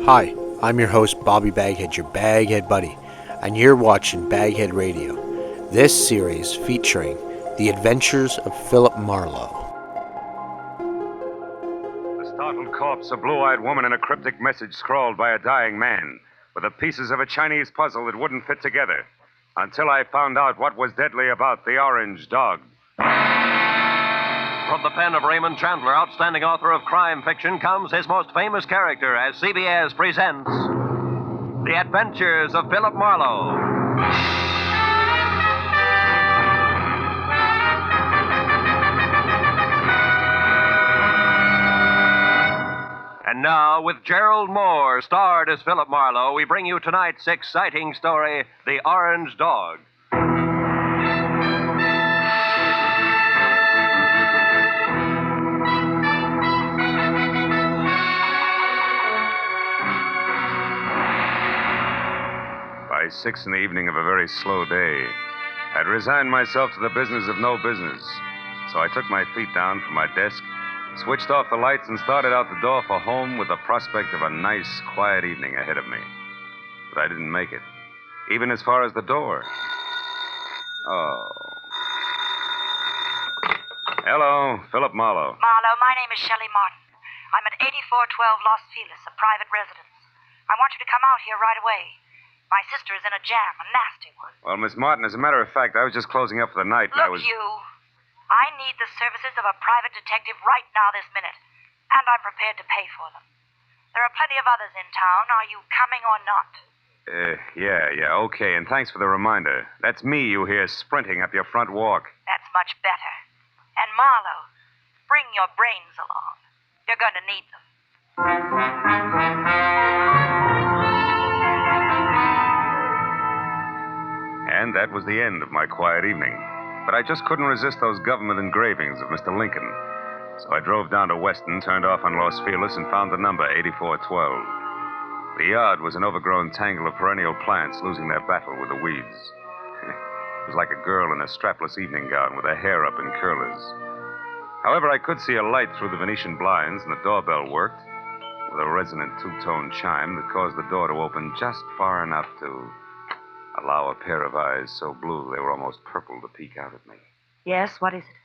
Hi, I'm your host, Bobby Baghead, your Baghead Buddy, and you're watching BagHead Radio. This series featuring The Adventures of Philip Marlowe. The startled corpse, a blue-eyed woman, and a cryptic message scrawled by a dying man, with the pieces of a Chinese puzzle that wouldn't fit together, until I found out what was deadly about the orange dog. From the pen of Raymond Chandler, outstanding author of crime fiction, comes his most famous character as CBS presents The Adventures of Philip Marlowe. And now, with Gerald Moore, starred as Philip Marlowe, we bring you tonight's exciting story, The Orange Dog. By 6 in the evening of a very slow day, I'd resigned myself to the business of no business. So I took my feet down from my desk, switched off the lights, and started out the door for home with the prospect of a nice, quiet evening ahead of me. But I didn't make it, even as far as the door. Oh. Hello, Philip Marlowe. Marlowe, my name is Shelley Martin. I'm at 8412 Los Feliz, a private residence. I want you to come out here right away. My sister is in a jam, a nasty one. Well, Miss Martin, as a matter of fact, I was just closing up for the night, and I was... Look, I need the services of a private detective right now this minute, and I'm prepared to pay for them. There are plenty of others in town. Are you coming or not? Yeah, okay, and thanks for the reminder. That's me you hear sprinting up your front walk. That's much better. And Marlowe, bring your brains along. You're going to need them. And that was the end of my quiet evening. But I just couldn't resist those government engravings of Mr. Lincoln. So I drove down to Weston, turned off on Los Feliz, and found the number 8412. The yard was an overgrown tangle of perennial plants losing their battle with the weeds. It was like a girl in a strapless evening gown with her hair up in curlers. However, I could see a light through the Venetian blinds, and the doorbell worked, with a resonant two-tone chime that caused the door to open just far enough to allow a pair of eyes so blue they were almost purple to peek out at me. Yes, what is it?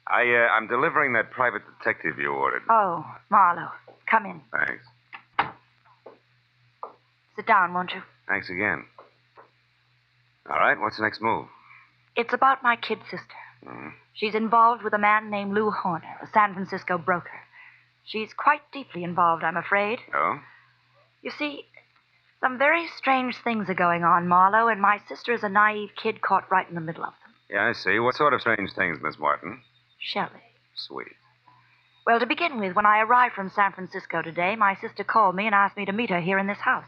I'm delivering that private detective you ordered. Oh, Marlowe, come in. Thanks. Sit down, won't you? Thanks again. All right, what's the next move? It's about my kid sister. Mm-hmm. She's involved with a man named Lou Horner, a San Francisco broker. She's quite deeply involved, I'm afraid. Oh? You see, some very strange things are going on, Marlowe, and my sister is a naive kid caught right in the middle of them. Yeah, I see. What sort of strange things, Miss Martin? Shelley. Sweet. Well, to begin with, when I arrived from San Francisco today, my sister called me and asked me to meet her here in this house.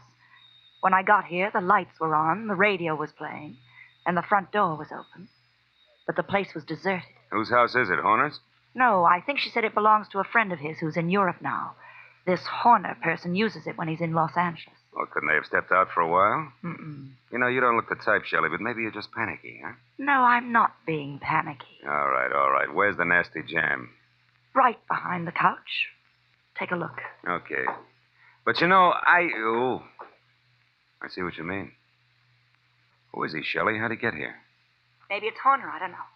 When I got here, the lights were on, the radio was playing, and the front door was open. But the place was deserted. Whose house is it, Horner's? No, I think she said it belongs to a friend of his who's in Europe now. This Horner person uses it when he's in Los Angeles. Well, couldn't they have stepped out for a while? Mm-mm. You know, you don't look the type, Shelley, but maybe you're just panicky, huh? No, I'm not being panicky. All right. Where's the nasty jam? Right behind the couch. Take a look. Okay. But you know, I see what you mean. Who is he, Shelley? How'd he get here? Maybe it's Horner, I don't know.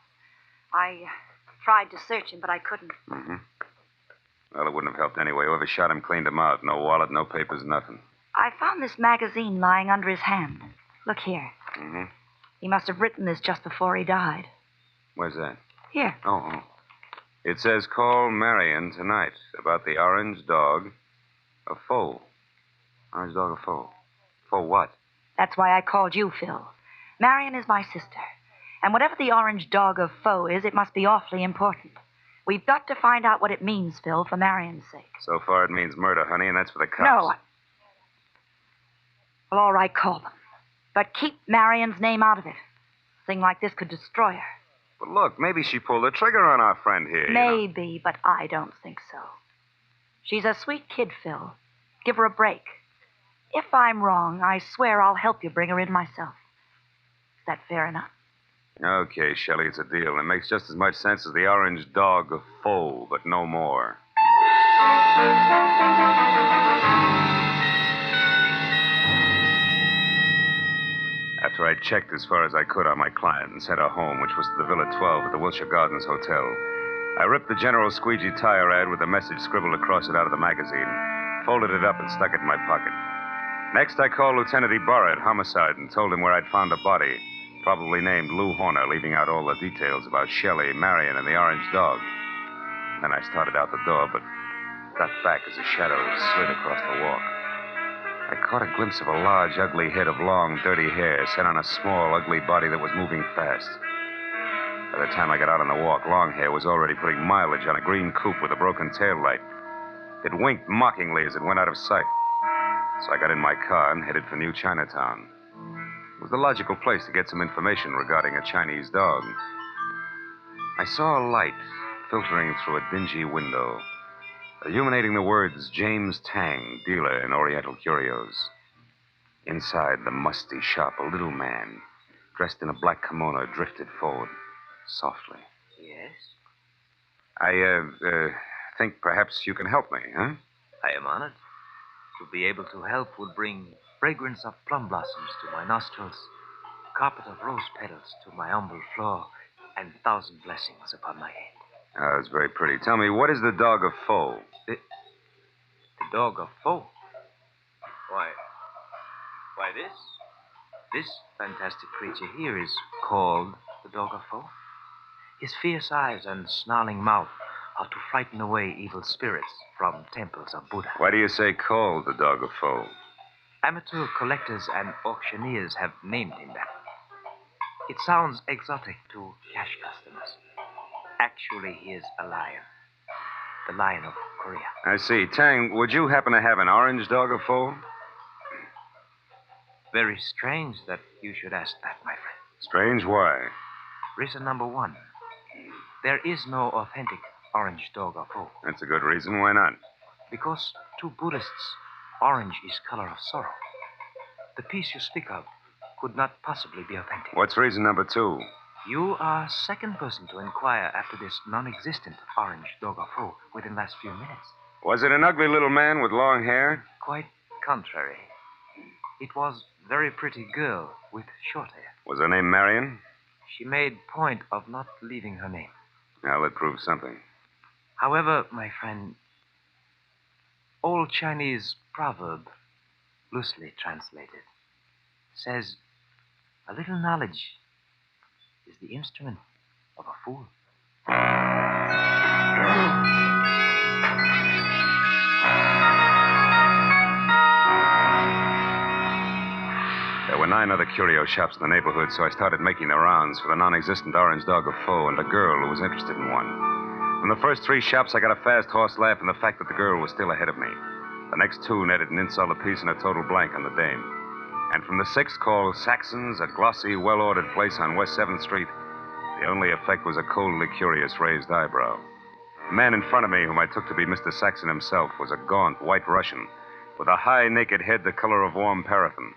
I tried to search him, but I couldn't. Mm-hmm. Well, it wouldn't have helped anyway. Whoever shot him cleaned him out. No wallet, no papers, nothing. I found this magazine lying under his hand. Look here. Mm-hmm. He must have written this just before he died. Where's that? Here. Oh. It says, call Marion tonight about the orange dog, a foe. Orange dog, a foe. For what? That's why I called you, Phil. Marion is my sister. And whatever the orange dog of foe is, it must be awfully important. We've got to find out what it means, Phil, for Marion's sake. So far it means murder, honey, and that's for the cops. No. Well, all right, call them. But keep Marion's name out of it. A thing like this could destroy her. But look, maybe she pulled the trigger on our friend here. Maybe, but I don't think so. She's a sweet kid, Phil. Give her a break. If I'm wrong, I swear I'll help you bring her in myself. Is that fair enough? Okay, Shelley, it's a deal. It makes just as much sense as the orange dog of foe, but no more. after I'd checked as far as I could on my client and sent her home, which was to the Villa 12 at the Wilshire Gardens Hotel, I ripped the General Squeegee tire ad with a message scribbled across it out of the magazine, folded it up, and stuck it in my pocket. Next, I called Lieutenant Ibarra at Homicide and told him where I'd found a body, probably named Lou Horner, leaving out all the details about Shelley, Marion, and the orange dog. Then I started out the door, but got back as a shadow slid across the walk. I caught a glimpse of a large, ugly head of long, dirty hair set on a small, ugly body that was moving fast. By the time I got out on the walk, Longhair was already putting mileage on a green coupe with a broken tail light. It winked mockingly as it went out of sight. So I got in my car and headed for New Chinatown. It was the logical place to get some information regarding a Chinese dog. I saw a light filtering through a dingy window, illuminating the words James Tang, dealer in Oriental curios. Inside the musty shop, a little man, dressed in a black kimono, drifted forward, softly. Yes? I think perhaps you can help me, huh? I am honored. To be able to help would bring fragrance of plum blossoms to my nostrils, carpet of rose petals to my humble floor, and 1,000 blessings upon my head. Oh, that's very pretty. Tell me, what is the dog of foe? The dog of foe? Why, this fantastic creature here is called the dog of foe. His fierce eyes and snarling mouth are to frighten away evil spirits from temples of Buddha. Why do you say called the dog of foe? Amateur collectors and auctioneers have named him that. It sounds exotic to cash customers. Actually, he is a lion. The lion of Korea. I see. Tang, would you happen to have an orange dog of foe? Very strange that you should ask that, my friend. Strange? Why? Reason number one. There is no authentic orange dog of foe. That's a good reason. Why not? Because to Buddhists, orange is color of sorrow. The piece you speak of could not possibly be authentic. What's reason number two? You are second person to inquire after this non-existent orange dog of foe within the last few minutes. Was it an ugly little man with long hair? Quite contrary. It was very pretty girl with short hair. Was her name Marion? She made point of not leaving her name. Well, that proves something. However, my friend, old Chinese proverb, loosely translated, says a little knowledge is the instrument of a fool. There were 9 other curio shops in the neighborhood, so I started making the rounds for the non-existent orange dog of foe and a girl who was interested in one. From the first 3 shops, I got a fast horse laugh and the fact that the girl was still ahead of me. The next 2 netted an insult apiece and a total blank on the dame. And from the 6th, called Saxon's, a glossy, well-ordered place on West 7th Street, the only effect was a coldly curious raised eyebrow. The man in front of me, whom I took to be Mr. Saxon himself, was a gaunt white Russian with a high, naked head the color of warm paraffin.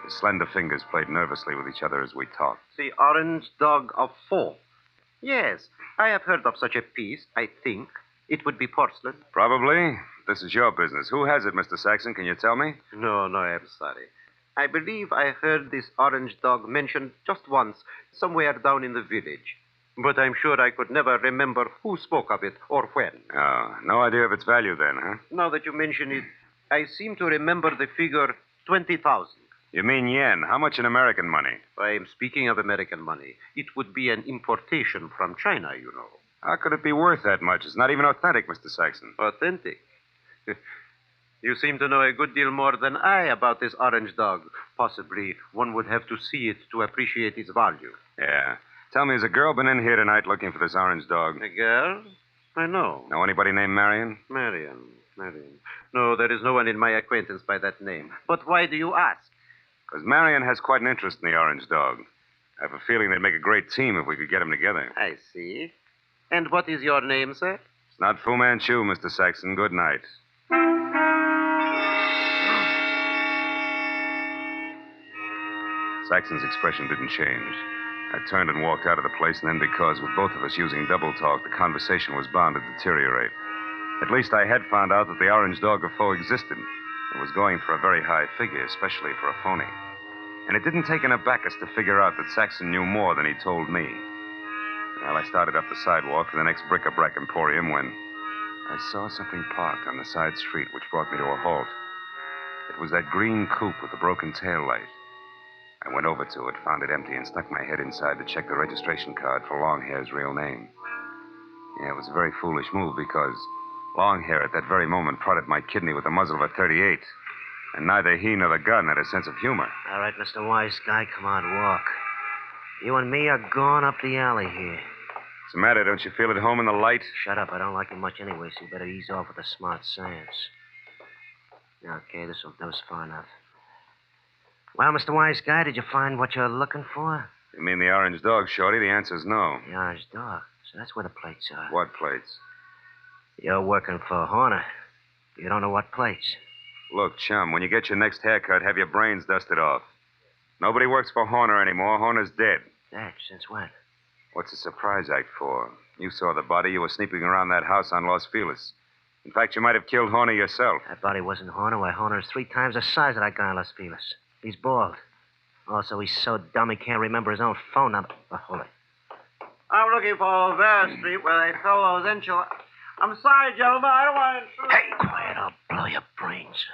His slender fingers played nervously with each other as we talked. The orange dog of foe. Yes, I have heard of such a piece, I think. It would be porcelain. Probably. This is your business. Who has it, Mr. Saxon? Can you tell me? No, I'm sorry. I believe I heard this orange dog mentioned just once, somewhere down in the village. But I'm sure I could never remember who spoke of it or when. Oh, no idea of its value then, huh? Now that you mention it, I seem to remember the figure 20,000. You mean yen? How much in American money? I am speaking of American money. It would be an importation from China, you know. How could it be worth that much? It's not even authentic, Mr. Saxon. Authentic? You seem to know a good deal more than I about this orange dog. Possibly one would have to see it to appreciate its value. Yeah. Tell me, has a girl been in here tonight looking for this orange dog? A girl? I know. Know anybody named Marion? Marion. No, there is no one in my acquaintance by that name. But why do you ask? Because Marion has quite an interest in the orange dog. I have a feeling they'd make a great team if we could get them together. I see. And what is your name, sir? It's not Fu Manchu, Mr. Saxon. Good night. Saxon's expression didn't change. I turned and walked out of the place, and then because, with both of us using double talk, the conversation was bound to deteriorate. At least I had found out that the orange dog of foe existed. It was going for a very high figure, especially for a phony. And it didn't take an abacus to figure out that Saxon knew more than he told me. Well, I started up the sidewalk to the next bric-a-brac emporium when I saw something parked on the side street which brought me to a halt. It was that green coupe with the broken tail light. I went over to it, found it empty, and stuck my head inside to check the registration card for Longhair's real name. Yeah, it was a very foolish move because Longhair at that very moment prodded my kidney with the muzzle of a .38. And neither he nor the gun had a sense of humor. All right, Mr. Wise Guy, come on, walk. You and me are going up the alley here. What's the matter? Don't you feel at home in the light? Shut up. I don't like you much anyway, so you better ease off with the smart sayings. Okay, that was far enough. Well, Mr. Wise Guy, did you find what you're looking for? You mean the orange dog, Shorty? The answer's no. The orange dog. So that's where the plates are. What plates? You're working for Horner. You don't know what plates. Look, chum, when you get your next haircut, have your brains dusted off. Nobody works for Horner anymore. Horner's dead. Dead? Since when? What's the surprise act for? You saw the body. You were sneaking around that house on Los Feliz. In fact, you might have killed Horner yourself. That body wasn't Horner. Why, Horner's 3 times the size of that guy in Los Feliz. He's bald. Also, he's so dumb he can't remember his own phone number. Oh, hold it. I'm looking for Olvera Street where they throw those enchiladas. I'm sorry, gentlemen. I don't want to intrude. Hey, quiet. I'll blow your brains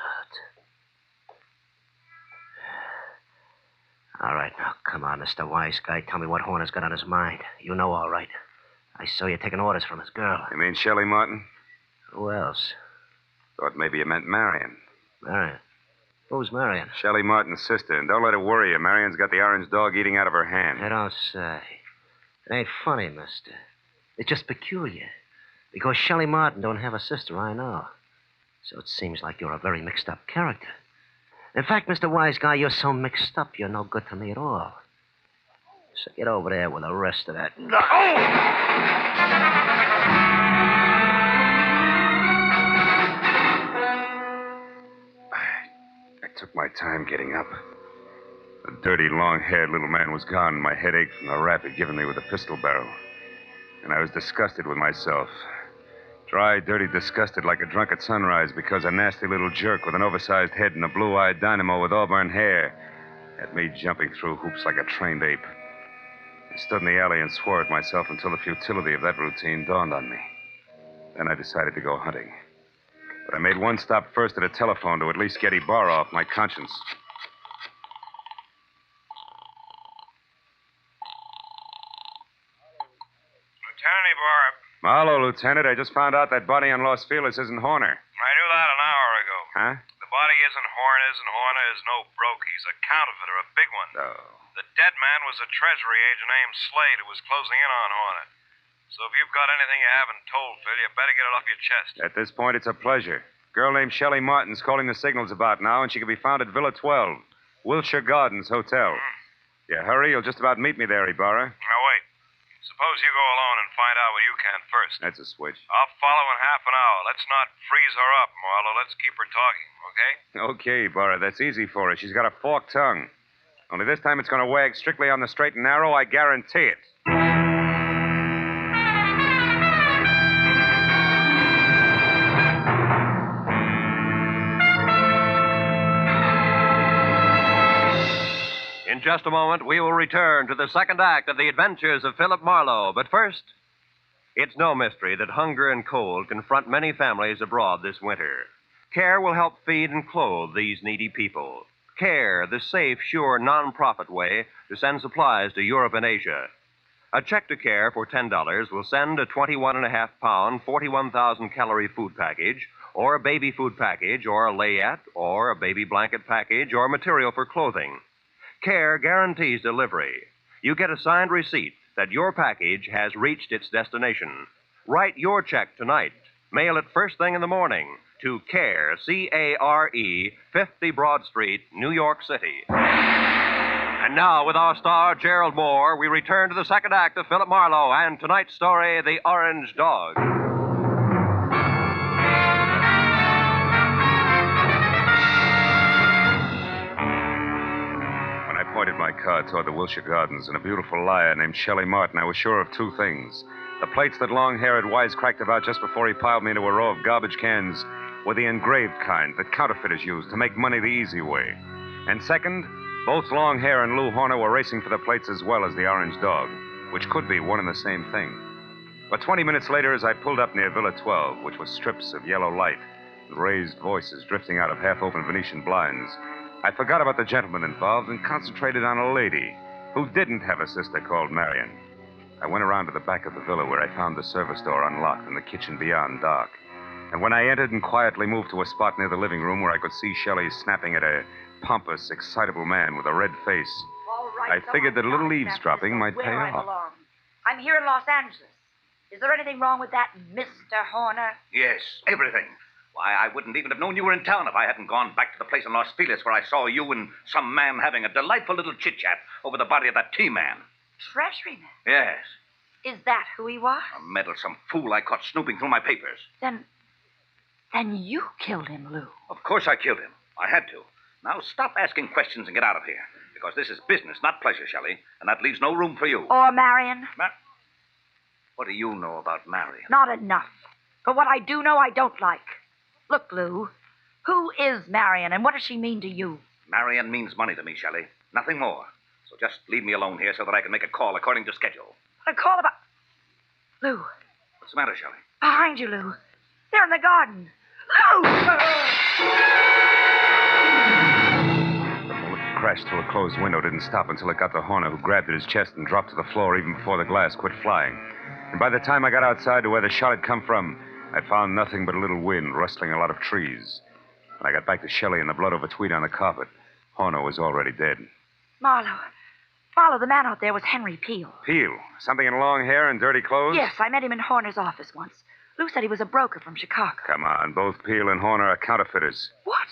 out. All right, now, come on, Mr. Wise Guy. Tell me what Horner's got on his mind. You know all right. I saw you taking orders from his girl. You mean Shelley Martin? Who else? Thought maybe you meant Marion. Marion. Who's Marion? Shelley Martin's sister. And don't let it worry you. Marion's got the orange dog eating out of her hand. I don't say. It ain't funny, mister. It's just peculiar. Because Shelley Martin don't have a sister, I know. So it seems like you're a very mixed-up character. In fact, Mr. Wise Guy, you're so mixed up, you're no good to me at all. So get over there with the rest of that. I took my time getting up. The dirty, long-haired little man was gone, and my head ached from the rap he'd given me with the pistol barrel. And I was disgusted with myself. Dry, dirty, disgusted like a drunk at sunrise because a nasty little jerk with an oversized head and a blue-eyed dynamo with auburn hair had me jumping through hoops like a trained ape. I stood in the alley and swore at myself until the futility of that routine dawned on me. Then I decided to go hunting. But I made one stop first at a telephone to at least get Ibarra off my conscience. Lieutenant Ibarra. Hello, Lieutenant. I just found out that body on Los Feliz isn't Horner. I knew that an hour ago. Huh? The body isn't Horner's, and Horner is no broke. He's a counterfeiter, a big one. Oh. The dead man was a treasury agent named Slade who was closing in on Horner. So if you've got anything you haven't told, Phil, you better get it off your chest. At this point, it's a pleasure. Girl named Shelley Martin's calling the signals about now, and she can be found at Villa 12, Wilshire Gardens Hotel. Yeah, hurry. You'll just about meet me there, Ibarra. Now, wait. Suppose you go alone and find out what you can first. That's a switch. I'll follow in half an hour. Let's not freeze her up, Marlowe. Let's keep her talking, okay? Okay, Ibarra. That's easy for her. She's got a forked tongue. Only this time it's going to wag strictly on the straight and narrow, I guarantee it. In just a moment, we will return to the second act of the Adventures of Philip Marlowe. But first, it's no mystery that hunger and cold confront many families abroad this winter. CARE will help feed and clothe these needy people. CARE, the safe, sure, non-profit way to send supplies to Europe and Asia. A check to CARE for $10 will send a 21.5-pound, 41,000-calorie food package, or a baby food package, or a layette, or a baby blanket package, or material for clothing. CARE guarantees delivery. You get a signed receipt that your package has reached its destination. Write your check tonight. Mail it first thing in the morning to CARE, C-A-R-E, 50 Broad Street, New York City. And now, with our star, Gerald Moore, we return to the second act of Philip Marlowe and tonight's story, The Orange Dog. Pointed my car toward the Wilshire Gardens and a beautiful liar named Shelley Martin, I was sure of two things. The plates that Longhair had wisecracked about just before he piled me into a row of garbage cans were the engraved kind that counterfeiters use to make money the easy way. And second, Both Longhair and Lou Horner were racing for the plates as well as the orange dog, which could be one and the same thing. But 20 minutes later, as I pulled up near Villa 12, which was strips of yellow light, with raised voices drifting out of half-open Venetian blinds, I forgot about the gentleman involved and concentrated on a lady who didn't have a sister called Marion. I went around to the back of the villa where I found the service door unlocked and the kitchen beyond dark. And when I entered and quietly moved to a spot near the living room where I could see Shelley snapping at a pompous, excitable man with a red face, All right, I figured that a little eavesdropping might pay where I off. belong. I'm here in Los Angeles. Is there anything wrong with that, Mr. Horner? Yes, everything. Why, I wouldn't even have known you were in town if I hadn't gone back to the place in Los Feliz where I saw you and some man having a delightful little chit-chat over the body of that T-man. Treasury man? Yes. Is that who he was? A meddlesome fool I caught snooping through my papers. Then you killed him, Lou. Of course I killed him. I had to. Now stop asking questions and get out of here. Because this is business, not pleasure, Shelley. And that leaves no room for you. Or Marion? What do you know about Marion? Not enough. But what I do know, I don't like. Look, Lou, who is Marion and what does she mean to you? Marion means money to me, Shelley. Nothing more. So just leave me alone here so that I can make a call according to schedule. A call about... Lou. What's the matter, Shelley? Behind you, Lou. They're in the garden. Lou! The bullet crashed through a closed window, didn't stop until it got to Horner, who grabbed at his chest and dropped to the floor even before the glass quit flying. And by the time I got outside to where the shot had come from, I found nothing but a little wind rustling a lot of trees. When I got back to Shelley and the blood over tweed on the carpet, Horner was already dead. Marlowe, the man out there was Henry Peel. Peel? Something in long hair and dirty clothes? Yes, I met him in Horner's office once. Lou said he was a broker from Chicago. Come on, both Peel and Horner are counterfeiters. What?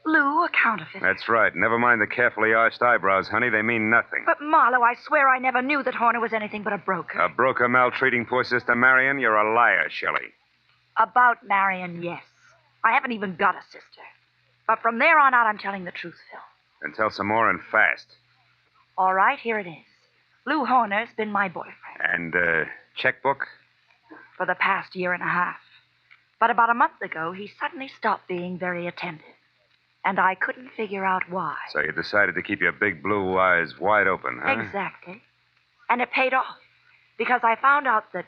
Lou, a counterfeiter? That's right. Never mind the carefully arched eyebrows, honey. They mean nothing. But, Marlowe, I swear I never knew that Horner was anything but a broker. A broker maltreating poor sister Marion? You're a liar, Shelley. About Marion, yes. I haven't even got a sister. But from there on out, I'm telling the truth, Phil. Then tell some more and fast. All right, here it is. Lou Horner's been my boyfriend. And, checkbook? For the past year and a half. But about a month ago, he suddenly stopped being very attentive. And I couldn't figure out why. So you decided to keep your big blue eyes wide open, huh? Exactly. And it paid off. Because I found out that,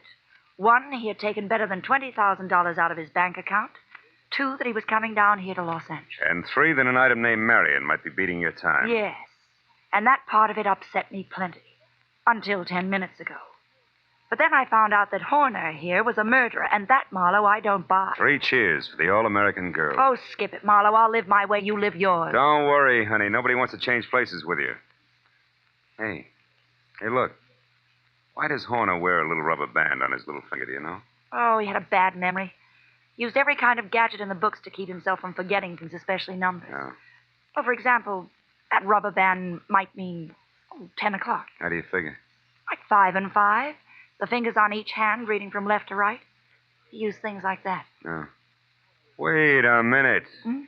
1, he had taken better than $20,000 out of his bank account. 2, that he was coming down here to Los Angeles. And 3, that an item named Marion might be beating your time. Yes. And that part of it upset me plenty. Until 10 minutes ago. But then I found out that Horner here was a murderer, and that, Marlowe, I don't buy. 3 cheers for the all-American girl. Oh, skip it, Marlowe. I'll live my way, you live yours. Don't worry, honey. Nobody wants to change places with you. Hey, look. Why does Horner wear a little rubber band on his little finger, do you know? Oh, he had a bad memory. Used every kind of gadget in the books to keep himself from forgetting things, especially numbers. Oh. Well, for example, that rubber band might mean 10 o'clock. How do you figure? Like 5 and 5. The fingers on each hand, reading from left to right. He used things like that. Oh. Wait a minute. Hmm?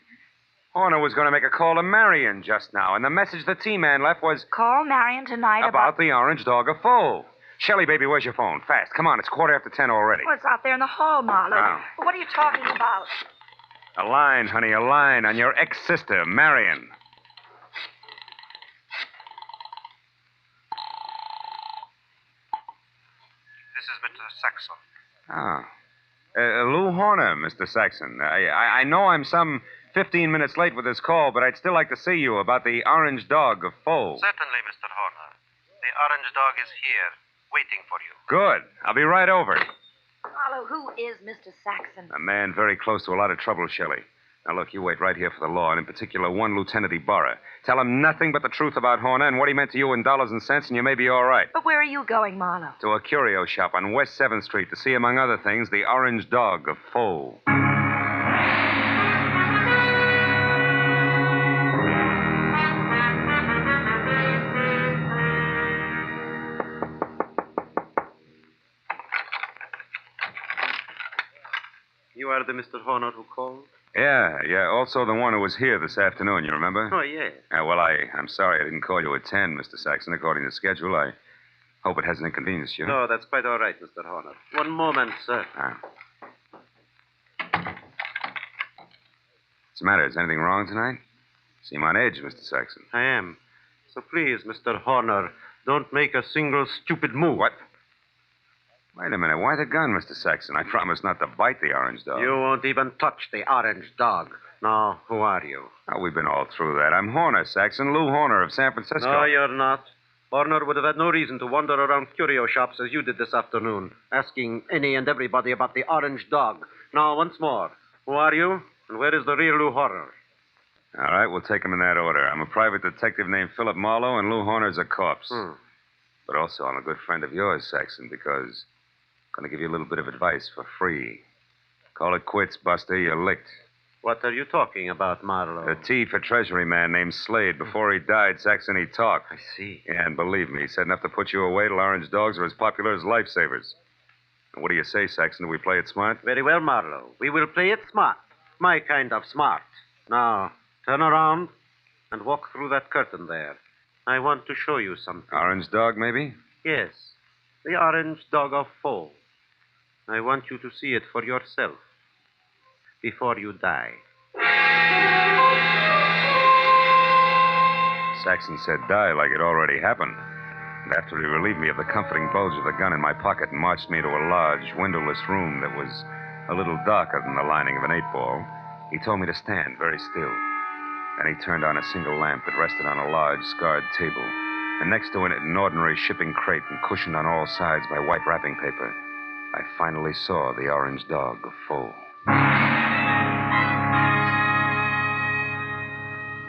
Horner was going to make a call to Marion just now, and the message the T-man left was... Call Marion tonight about the orange dog of foe. Shelley, baby, where's your phone? Fast. Come on, it's 10:15 already. Well, it's out there in the hall, Marlowe. Oh. Well, what are you talking about? A line, honey, a line on your ex-sister, Marion. This is Mr. Saxon. Oh. Lou Horner, Mr. Saxon. I know I'm some 15 minutes late with this call, but I'd still like to see you about the orange dog of foe. Certainly, Mr. Horner. The orange dog is here, waiting for you. Good. I'll be right over. Marlowe, who is Mr. Saxon? A man very close to a lot of trouble, Shelley. Now, look, you wait right here for the law, and in particular, one Lieutenant Ibarra. Tell him nothing but the truth about Horner and what he meant to you in dollars and cents, and you may be all right. But where are you going, Marlowe? To a curio shop on West 7th Street to see, among other things, the orange dog of foe. You are the Mr. Horner who called? Yeah. Also the one who was here this afternoon, you remember? Oh, yeah. Well, I'm sorry I didn't call you at 10, Mr. Saxon, according to schedule. I hope it hasn't inconvenienced you. No, that's quite all right, Mr. Horner. One moment, sir. What's the matter? Is anything wrong tonight? Seem on edge, Mr. Saxon. I am. So please, Mr. Horner, don't make a single stupid move. What? Wait a minute. Why the gun, Mr. Saxon? I promised not to bite the orange dog. You won't even touch the orange dog. Now, who are you? Oh, we've been all through that. I'm Horner, Saxon. Lou Horner of San Francisco. No, you're not. Horner would have had no reason to wander around curio shops as you did this afternoon, asking any and everybody about the orange dog. Now, once more, who are you, and where is the real Lou Horner? All right, we'll take them in that order. I'm a private detective named Philip Marlowe, and Lou Horner's a corpse. But also, I'm a good friend of yours, Saxon, because I'm going to give you a little bit of advice for free. Call it quits, Buster. You're licked. What are you talking about, Marlowe? The T for Treasury man named Slade. Before he died, Saxon, he talked. I see. Yeah, and believe me, he said enough to put you away till orange dogs are as popular as lifesavers. And what do you say, Saxon? Do we play it smart? Very well, Marlowe. We will play it smart. My kind of smart. Now, turn around and walk through that curtain there. I want to show you something. Orange dog, maybe? Yes, the orange dog of Foe. I want you to see it for yourself before you die. Saxon said die like it already happened. And after he relieved me of the comforting bulge of the gun in my pocket and marched me to a large, windowless room that was a little darker than the lining of an 8-ball, he told me to stand very still. Then he turned on a single lamp that rested on a large, scarred table, and next to it an ordinary shipping crate and cushioned on all sides by white wrapping paper. I finally saw the orange dog of Foe.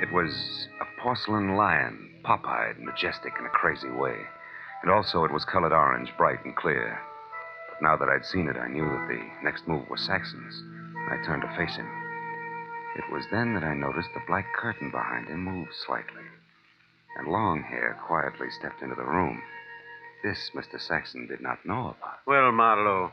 It was a porcelain lion, pop-eyed, majestic in a crazy way. And also it was colored orange, bright and clear. But now that I'd seen it, I knew that the next move was Saxon's. I turned to face him. It was then that I noticed the black curtain behind him moved slightly. And Longhair quietly stepped into the room. This Mr. Saxon did not know about. Well, Marlowe,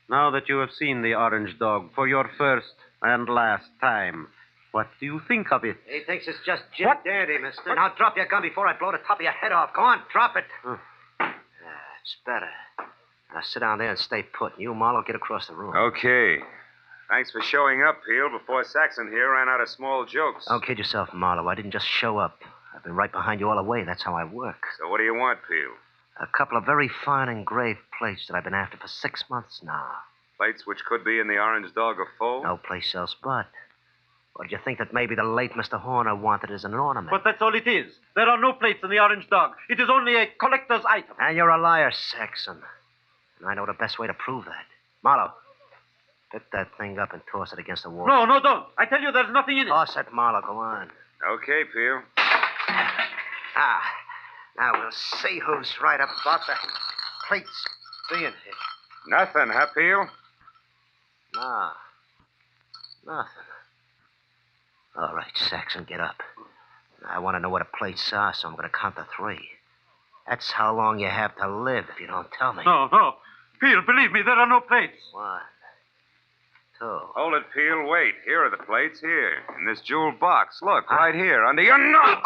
now that you have seen the orange dog for your first and last time, what do you think of it? He thinks it's just Jim Dandy, mister. Now drop your gun before I blow the top of your head off. Go on, drop it. It's better. Now sit down there and stay put. And you, Marlowe, get across the room. Okay. Thanks for showing up, Peel, before Saxon here ran out of small jokes. Don't kid yourself, Marlowe. I didn't just show up. I've been right behind you all the way. That's how I work. So what do you want, Peel? A couple of very fine engraved plates that I've been after for 6 months now. Plates which could be in the orange dog of Foe? No place else but. Or did you think that maybe the late Mr. Horner wanted as an ornament? But that's all it is. There are no plates in the orange dog. It is only a collector's item. And you're a liar, Saxon. And I know the best way to prove that. Marlowe, pick that thing up and toss it against the wall. No, don't. I tell you there's nothing in it. Toss it, Marlowe. Go on. Okay, Peel. Now we'll see who's right about the plates being hit. Nothing, huh, Peel? No. Nothing. All right, Saxon, get up. I want to know what the plates are, so I'm going to count to 3. That's how long you have to live if you don't tell me. No. Peel, believe me, there are no plates. 1, 2. Hold it, Peel. Wait. Here are the plates. Here. In this jeweled box. Look, right here, under your nose.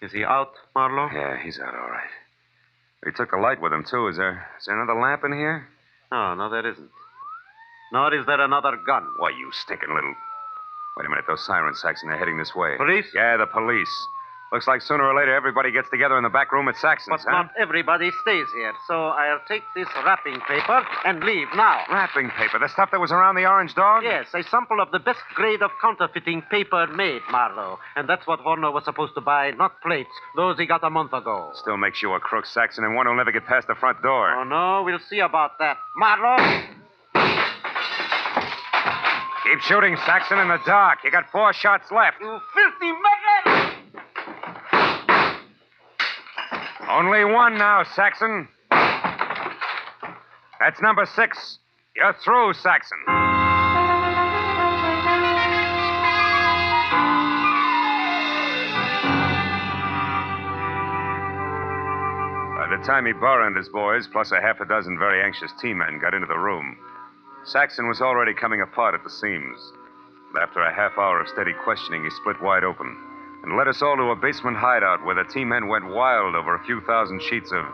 Is he out, Marlowe? Yeah, he's out all right. He took the light with him, too. Is there another lamp in here? No, there isn't. Nor is there another gun. Why, you stinking little... Wait a minute. Those sirens, Saxon, they're heading this way. Police? Yeah, the police. Looks like sooner or later everybody gets together in the back room at Saxon's, But not everybody stays here, so I'll take this wrapping paper and leave now. Wrapping paper? The stuff that was around the orange dog? Yes, a sample of the best grade of counterfeiting paper made, Marlowe. And that's what Horner was supposed to buy, not plates. Those he got a month ago. Still makes you a crook, Saxon, and one who'll never get past the front door. Oh, no, we'll see about that. Marlowe! Keep shooting, Saxon, in the dark. You got 4 shots left. You filthy murderer! Only 1 now, Saxon. That's number 6. You're through, Saxon. By the time Ibarra and his boys, plus a half a dozen very anxious T-men, got into the room, Saxon was already coming apart at the seams. But after a half hour of steady questioning, he split wide open and led us all to a basement hideout where the T-men went wild over a few thousand sheets of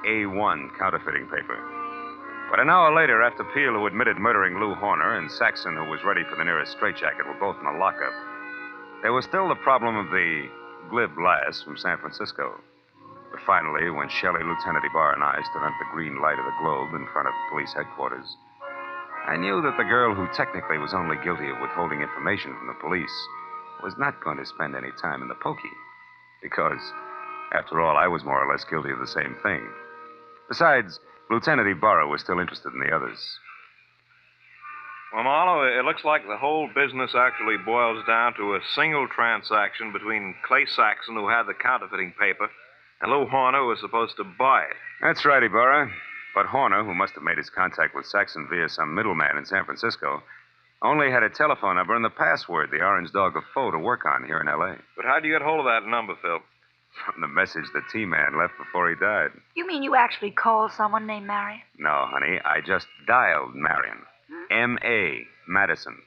A1 counterfeiting paper. But an hour later, after Peel, who admitted murdering Lou Horner, and Saxon, who was ready for the nearest straitjacket, were both in the lockup, there was still the problem of the glib lass from San Francisco. But finally, when Shelley, Lieutenant Ibarra, and I stood under the green light of the globe in front of police headquarters, I knew that the girl who technically was only guilty of withholding information from the police was not going to spend any time in the pokey. Because, after all, I was more or less guilty of the same thing. Besides, Lieutenant Ibarra was still interested in the others. Well, Marlowe, it looks like the whole business actually boils down to a single transaction between Clay Saxon, who had the counterfeiting paper, and Lou Horner, who was supposed to buy it. That's right, Ibarra. But Horner, who must have made his contact with Saxon via some middleman in San Francisco, only had a telephone number and the password, the orange dog of foe, to work on here in L.A. But how'd you get hold of that number, Phil? From the message the T-Man left before he died. You mean you actually called someone named Marion? No, honey, I just dialed Marion. M.A. Madison.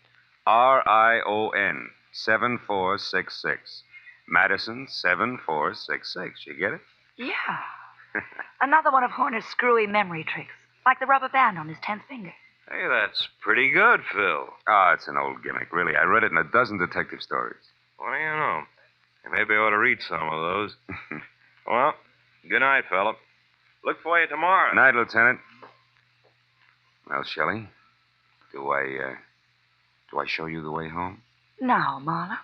R-I-O-N 7466. Madison 7466. You get it? Yeah. Another one of Horner's screwy memory tricks, like the rubber band on his 10th finger. Hey, that's pretty good, Phil. Oh, it's an old gimmick, really. I read it in a dozen detective stories. What do you know? Maybe I ought to read some of those. Well, good night, Philip. Look for you tomorrow. Night, Lieutenant. Well, Shelley, do I show you the way home? No, Marlowe.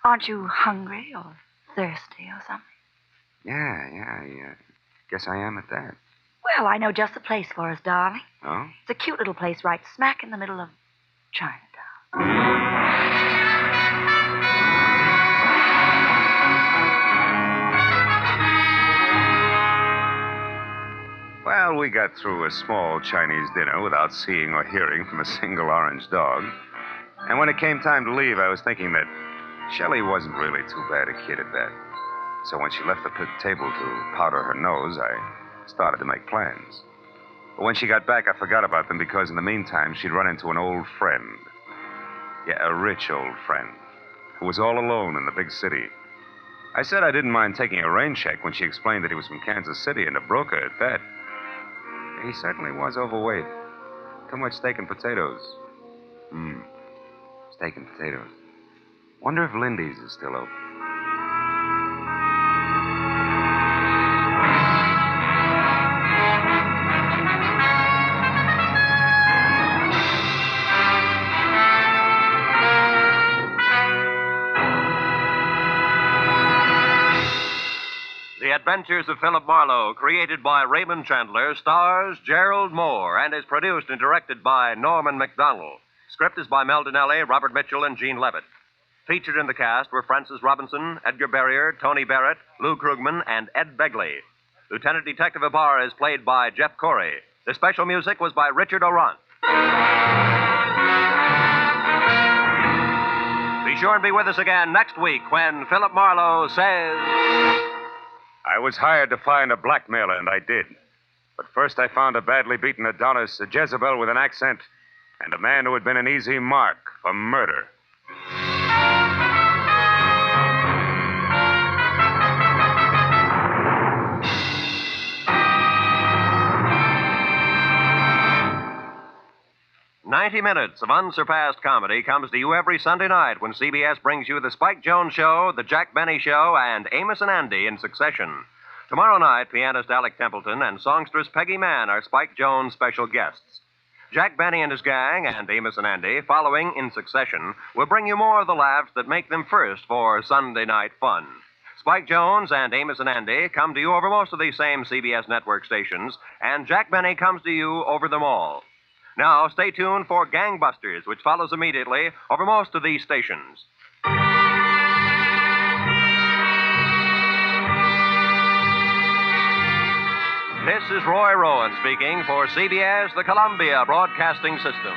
Aren't you hungry or thirsty or something? Yeah. Guess I am at that. Well, I know just the place for us, darling. Oh? It's a cute little place right smack in the middle of Chinatown. Well, we got through a small Chinese dinner without seeing or hearing from a single orange dog. And when it came time to leave, I was thinking that Shelley wasn't really too bad a kid at that. So when she left the table to powder her nose, I started to make plans. But when she got back, I forgot about them because in the meantime, she'd run into an old friend. Yeah, a rich old friend who was all alone in the big city. I said I didn't mind taking a rain check when she explained that he was from Kansas City and a broker at that. He certainly was overweight. Too much steak and potatoes. Steak and potatoes. Wonder if Lindy's is still open. The Adventures of Philip Marlowe, created by Raymond Chandler, stars Gerald Moore and is produced and directed by Norman MacDonald. Script is by Mel Dinelli, Robert Mitchell, and Gene Levitt. Featured in the cast were Francis Robinson, Edgar Barrier, Tony Barrett, Lou Krugman, and Ed Begley. Lieutenant Detective Ibarra is played by Jeff Corey. The special music was by Richard Orant. Be sure and be with us again next week when Philip Marlowe says... I was hired to find a blackmailer, and I did. But first I found a badly beaten Adonis, a Jezebel with an accent, and a man who had been an easy mark for murder. "90 minutes of unsurpassed comedy comes to you every Sunday night when CBS brings you The Spike Jones Show, The Jack Benny Show, and Amos and Andy in succession. Tomorrow night, pianist Alec Templeton and songstress Peggy Mann are Spike Jones' special guests. Jack Benny and his gang and Amos and Andy, following in succession, will bring you more of the laughs that make them first for Sunday night fun. Spike Jones and Amos and Andy come to you over most of these same CBS network stations, and Jack Benny comes to you over them all. Now, stay tuned for Gangbusters, which follows immediately over most of these stations. This is Roy Rowan speaking for CBS, the Columbia Broadcasting System.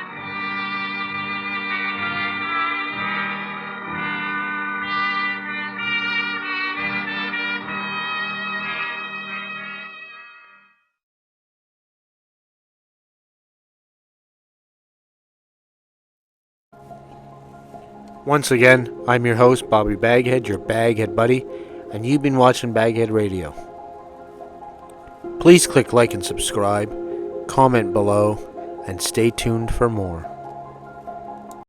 Once again, I'm your host, Bobby Baghead, your Baghead Buddy, and you've been watching BagHead Radio. Please click like and subscribe, comment below, and stay tuned for more.